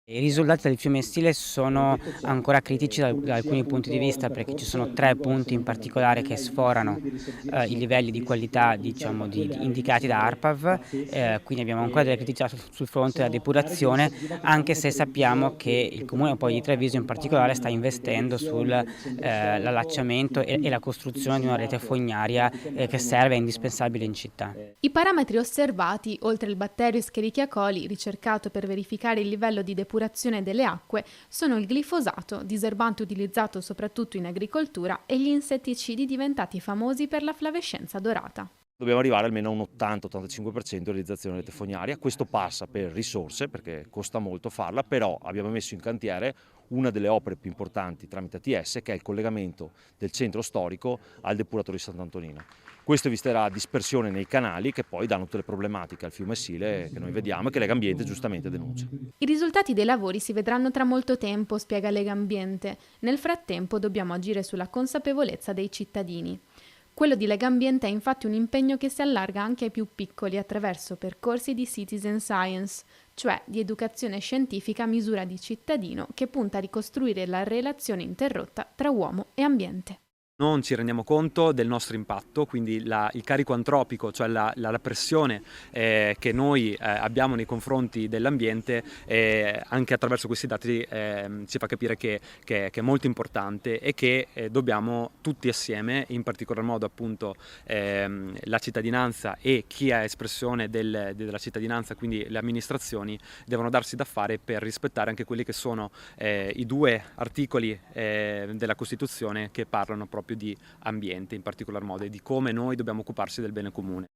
I risultati del fiume Stile sono ancora critici da alcuni punti di vista, perché ci sono 3 punti in particolare che sforano, i livelli di qualità, diciamo, di indicati da ARPAV, quindi abbiamo ancora delle criticità sul fronte della depurazione, anche se sappiamo che il Comune poi di Treviso in particolare sta investendo sul, l'allacciamento e la costruzione di una rete fognaria, che serve, è indispensabile in città. I parametri osservati, oltre il batterio Escherichia coli ricercato per verificare il livello di depurazione delle acque, sono il glifosato, diserbante utilizzato soprattutto in agricoltura, e gli insetticidi diventati famosi per la flavescenza dorata. Dobbiamo arrivare almeno a un 80-85% di realizzazione rete fognaria. Questo passa per risorse, perché costa molto farla, però abbiamo messo in cantiere una delle opere più importanti tramite ATS, che è il collegamento del centro storico al depuratore di Sant'Antonino. Questo eviterà dispersione nei canali che poi danno tutte le problematiche al fiume Sile che noi vediamo e che Legambiente giustamente denuncia. I risultati dei lavori si vedranno tra molto tempo, spiega Legambiente. Nel frattempo dobbiamo agire sulla consapevolezza dei cittadini. Quello di Legambiente è infatti un impegno che si allarga anche ai più piccoli attraverso percorsi di citizen science, cioè di educazione scientifica a misura di cittadino che punta a ricostruire la relazione interrotta tra uomo e ambiente. Non ci rendiamo conto del nostro impatto, quindi il carico antropico, cioè la pressione che noi abbiamo nei confronti dell'ambiente, anche attraverso questi dati ci fa capire che è molto importante e che dobbiamo tutti assieme, in particolar modo appunto la cittadinanza e chi è espressione della cittadinanza, quindi le amministrazioni, devono darsi da fare per rispettare anche quelli che sono i 2 articoli della Costituzione che parlano proprio di ambiente in particolar modo e di come noi dobbiamo occuparci del bene comune.